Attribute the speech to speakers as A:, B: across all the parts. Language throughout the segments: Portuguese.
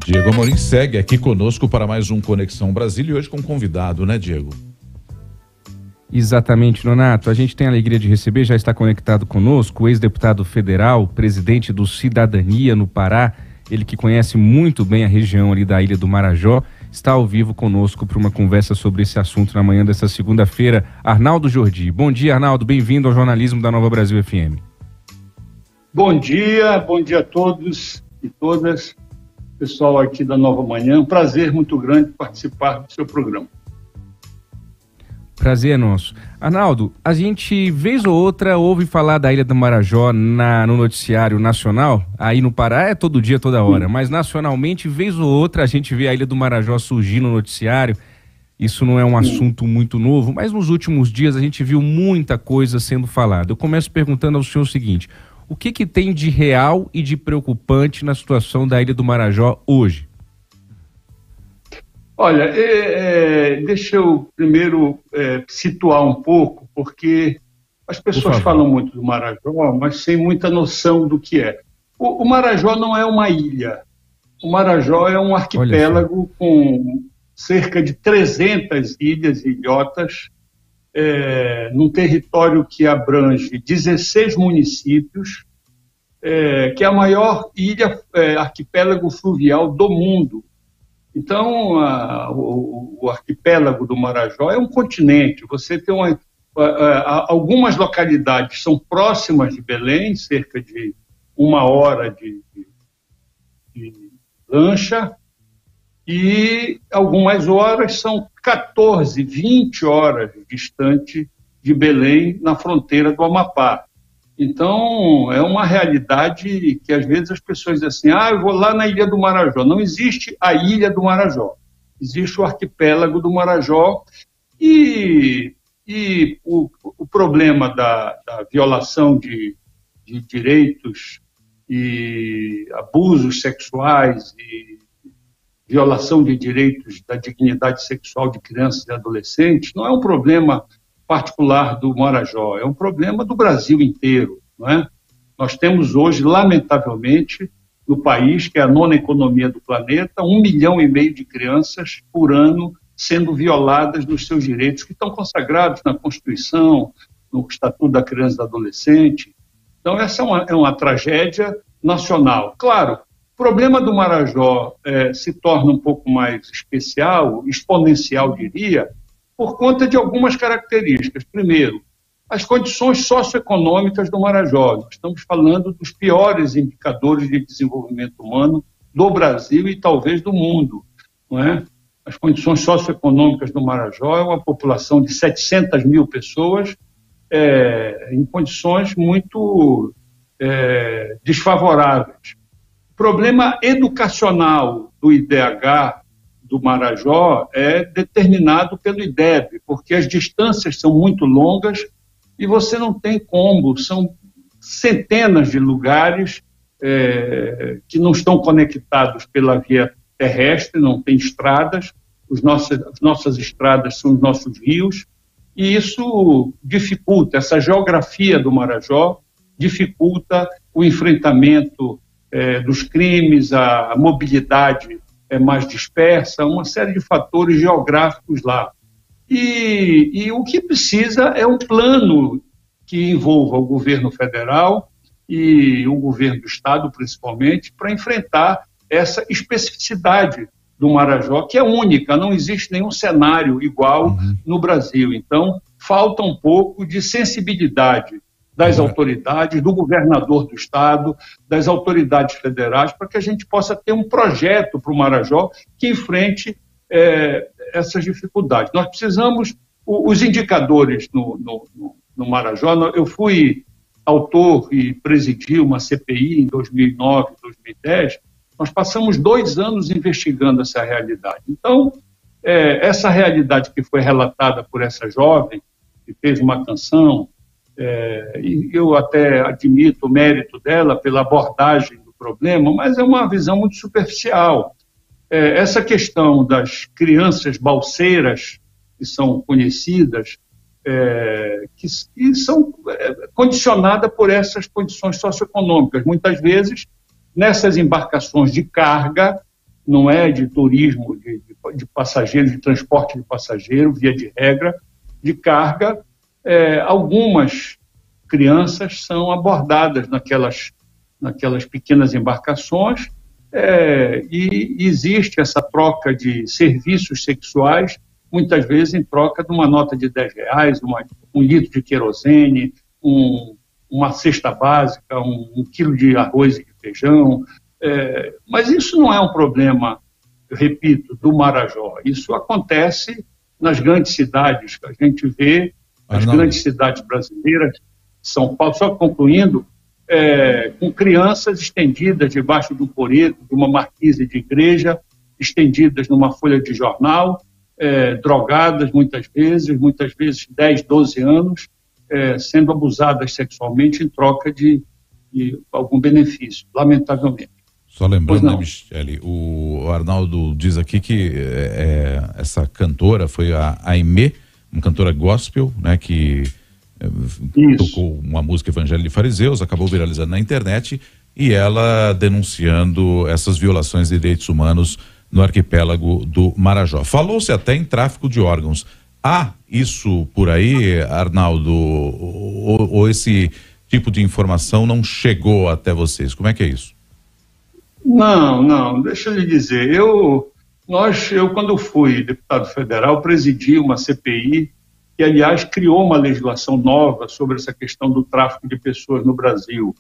A: Diego Amorim segue aqui conosco para mais um Conexão Brasília e hoje com um convidado, né, Diego?
B: Exatamente, Nonato. A gente tem a alegria de receber, já está conectado conosco, o ex-deputado federal, presidente do Cidadania no Pará, ele que conhece muito bem a região ali da Ilha do Marajó, está ao vivo conosco para uma conversa sobre esse assunto na manhã desta segunda-feira. Arnaldo Jordi. Bom dia, Arnaldo. Bem-vindo ao jornalismo da Nova Brasil FM.
C: Bom dia a todos e todas, pessoal aqui da Nova Manhã. Um prazer muito grande participar do seu programa.
B: Prazer é nosso. Arnaldo, a gente, vez ou outra, ouve falar da Ilha do Marajó no noticiário nacional. Aí no Pará é todo dia, toda hora. Mas nacionalmente, vez ou outra, a gente vê a Ilha do Marajó surgir no noticiário. Isso não é um assunto muito novo, mas nos últimos dias a gente viu muita coisa sendo falada. Eu começo perguntando ao senhor o seguinte: o que tem de real e de preocupante na situação da Ilha do Marajó hoje?
C: Olha, deixa eu primeiro situar um pouco, porque as pessoas falam muito do Marajó, mas sem muita noção do que é. O Marajó não é uma ilha. O Marajó é um arquipélago com cerca de 300 ilhas e ilhotas, num território que abrange 16 municípios, que é a maior ilha, arquipélago fluvial do mundo. Então, o arquipélago do Marajó é um continente. Você tem algumas localidades são próximas de Belém, cerca de 1 hora de lancha, e algumas horas são 14, 20 horas distante de Belém, na fronteira do Amapá. Então, é uma realidade que às vezes as pessoas dizem assim: eu vou lá na Ilha do Marajó. Não existe a Ilha do Marajó, existe o arquipélago do Marajó, e o problema da violação de direitos e abusos sexuais e violação de direitos da dignidade sexual de crianças e adolescentes não é um problema particular do Marajó, é um problema do Brasil inteiro, não é? Nós temos hoje, lamentavelmente, no país, que é a 9ª economia do planeta, 1,5 milhão de crianças por ano sendo violadas nos seus direitos, que estão consagrados na Constituição, no Estatuto da Criança e do Adolescente. Então, essa é uma tragédia nacional. Claro, o problema do Marajó se torna um pouco mais especial, exponencial, diria, por conta de algumas características. Primeiro, as condições socioeconômicas do Marajó. Nós estamos falando dos piores indicadores de desenvolvimento humano do Brasil e talvez do mundo, não é? As condições socioeconômicas do Marajó é uma população de 700 mil pessoas em condições muito desfavoráveis. O problema educacional do IDH do Marajó é determinado pelo IDEB, porque as distâncias são muito longas e você não tem como, são centenas de lugares que não estão conectados pela via terrestre, não tem estradas, as nossas estradas são os nossos rios, e isso dificulta, essa geografia do Marajó dificulta o enfrentamento dos crimes, a mobilidade mais dispersa, uma série de fatores geográficos lá. E o que precisa é um plano que envolva o governo federal e o governo do estado, principalmente, para enfrentar essa especificidade do Marajó, que é única, não existe nenhum cenário igual no Brasil. Então, falta um pouco de sensibilidade das autoridades, do governador do estado, das autoridades federais, para que a gente possa ter um projeto para o Marajó que enfrente essas dificuldades. Nós precisamos, os indicadores no Marajó, eu fui autor e presidi uma CPI em 2009, 2010, nós passamos 2 anos investigando essa realidade. Então, essa realidade que foi relatada por essa jovem, que fez uma canção, e eu até admito o mérito dela pela abordagem do problema, mas é uma visão muito superficial. Essa questão das crianças balseiras, que são conhecidas, que são condicionadas por essas condições socioeconômicas. Muitas vezes, nessas embarcações de carga, não é de turismo, de passageiros, de transporte de passageiro, via de regra, de carga. Algumas crianças são abordadas naquelas pequenas embarcações, e existe essa troca de serviços sexuais, muitas vezes em troca de uma nota de R$10, um litro de querosene, uma cesta básica, um quilo de arroz e de feijão. Mas isso não é um problema, eu repito, do Marajó. Isso acontece nas grandes cidades, que a gente vê, as grandes cidades brasileiras, São Paulo, só concluindo, com crianças estendidas debaixo do coreto, de uma marquise de igreja, estendidas numa folha de jornal, drogadas muitas vezes 10, 12 anos, sendo abusadas sexualmente em troca de algum benefício, lamentavelmente.
A: Só lembrando, né, Michele, o Arnaldo diz aqui que essa cantora foi a Aimee, uma cantora gospel, né, que tocou uma música Evangelho de Fariseus, acabou viralizando na internet, e ela denunciando essas violações de direitos humanos no arquipélago do Marajó. Falou-se até em tráfico de órgãos. Há isso por aí, Arnaldo, ou esse tipo de informação não chegou até vocês? Como é que é isso?
C: Não, deixa eu lhe dizer, eu quando fui deputado federal, presidi uma CPI que, aliás, criou uma legislação nova sobre essa questão do tráfico de pessoas no Brasil.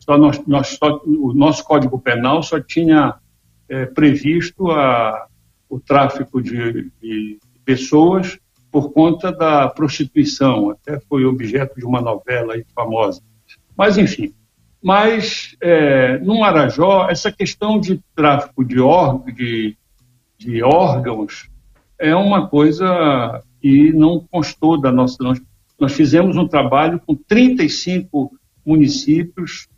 C: O nosso Código Penal só tinha previsto o tráfico de pessoas por conta da prostituição, até foi objeto de uma novela aí famosa. Mas, enfim, no Marajó, essa questão de tráfico de órgãos é uma coisa que não constou da nossa... Nós fizemos um trabalho com 35 municípios,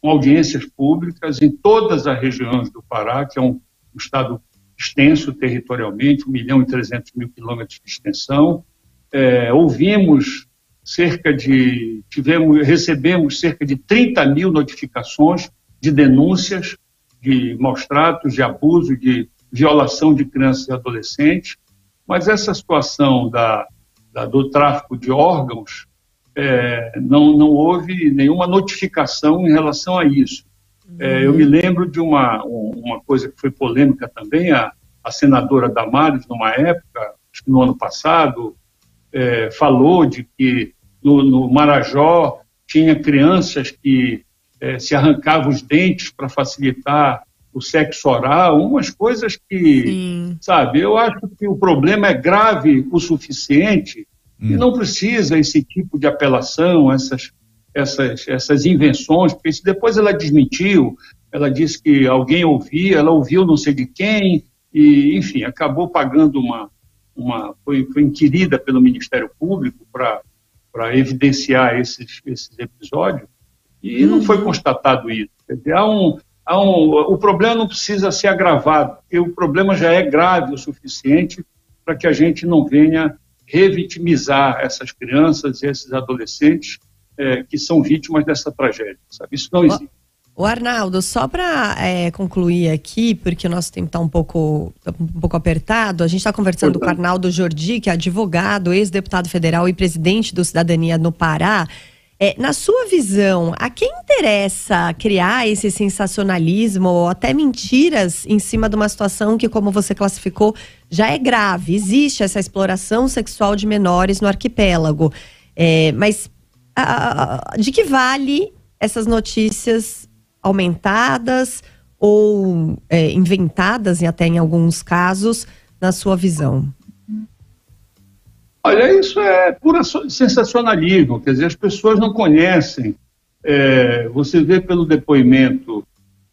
C: com audiências públicas em todas as regiões do Pará, que é um estado extenso territorialmente, 1.300.000 quilômetros de extensão. Recebemos cerca de 30.000 notificações de denúncias de maus-tratos, de abuso, de violação de crianças e adolescentes. Mas essa situação do tráfico de órgãos, não houve nenhuma notificação em relação a isso. Eu me lembro de uma coisa que foi polêmica também, a senadora Damares, numa época, acho que no ano passado, falou de que no Marajó tinha crianças que se arrancavam os dentes para facilitar o sexo oral, umas coisas que, sim, sabe, eu acho que o problema é grave o suficiente e não precisa esse tipo de apelação, essas invenções, porque depois ela desmentiu, ela disse que alguém ouvia, ela ouviu não sei de quem, e, enfim, acabou pagando foi inquirida pelo Ministério Público para evidenciar esses episódios, e não foi constatado isso. Quer dizer, o problema não precisa ser agravado, porque o problema já é grave o suficiente para que a gente não venha revitimizar essas crianças e esses adolescentes que são vítimas dessa tragédia, sabe? Isso não existe.
D: O Arnaldo, só para concluir aqui, porque o nosso tempo está um pouco apertado, a gente está conversando com o Arnaldo Jordi, que é advogado, ex-deputado federal e presidente do Cidadania no Pará. Na sua visão, a quem interessa criar esse sensacionalismo ou até mentiras em cima de uma situação que, como você classificou, já é grave? Existe essa exploração sexual de menores no arquipélago. Mas de que vale essas notícias aumentadas ou inventadas, e até em alguns casos, na sua visão?
C: Olha, isso é puro sensacionalismo, quer dizer, as pessoas não conhecem. Você vê pelo depoimento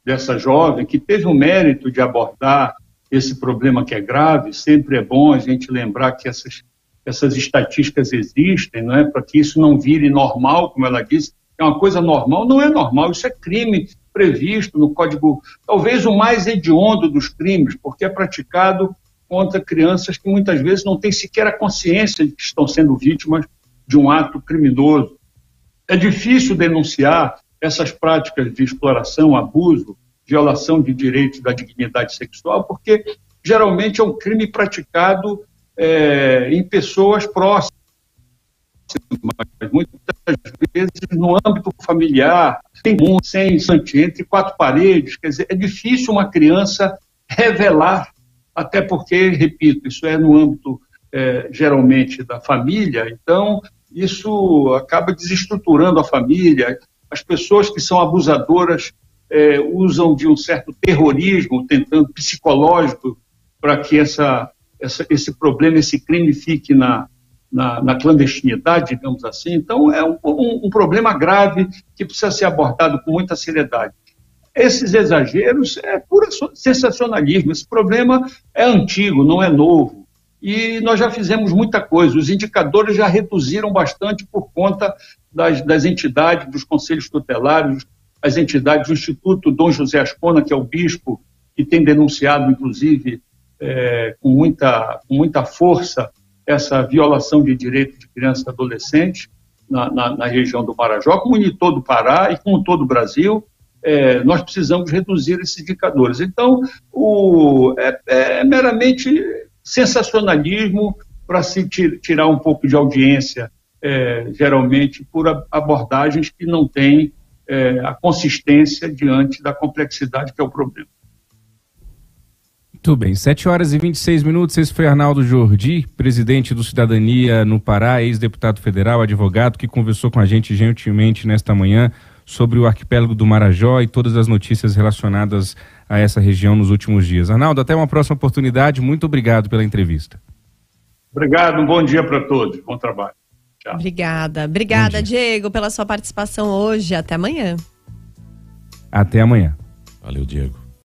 C: dessa jovem que teve o mérito de abordar esse problema que é grave. Sempre é bom a gente lembrar que essas estatísticas existem, não é? Para que isso não vire normal, como ela disse. É uma coisa normal, não é normal, isso é crime previsto no Código, talvez o mais hediondo dos crimes, porque é praticado contra crianças que muitas vezes não têm sequer a consciência de que estão sendo vítimas de um ato criminoso. É difícil denunciar essas práticas de exploração, abuso, violação de direitos da dignidade sexual, porque geralmente é um crime praticado em pessoas próximas, muitas vezes no âmbito familiar, sem entre quatro paredes. Quer dizer, é difícil uma criança revelar, até porque, repito, isso é no âmbito geralmente da família, então isso acaba desestruturando a família. As pessoas que são abusadoras usam de um certo terrorismo, tentando psicológico, para que esse problema, esse crime fique na clandestinidade, digamos assim. Então, é um problema grave que precisa ser abordado com muita seriedade. Esses exageros é puro sensacionalismo. Esse problema é antigo, não é novo. E nós já fizemos muita coisa. Os indicadores já reduziram bastante por conta das entidades, dos conselhos tutelares, as entidades do Instituto Dom José Ascona, que é o bispo, que tem denunciado, inclusive, com muita força, essa violação de direitos de criança e adolescente na região do Marajó, como em todo o Pará e como em todo o Brasil. Nós precisamos reduzir esses indicadores. Então, é meramente sensacionalismo para se tirar um pouco de audiência, geralmente por abordagens que não têm a consistência diante da complexidade que é o problema.
B: Muito bem, 7h26. Esse foi Arnaldo Jordi, presidente do Cidadania no Pará, ex-deputado federal, advogado, que conversou com a gente gentilmente nesta manhã sobre o arquipélago do Marajó e todas as notícias relacionadas a essa região nos últimos dias. Arnaldo, até uma próxima oportunidade. Muito obrigado pela entrevista.
C: Obrigado, um bom dia para todos. Bom trabalho. Tchau.
D: Obrigada, Diego, pela sua participação hoje. Até amanhã.
B: Até amanhã.
A: Valeu, Diego.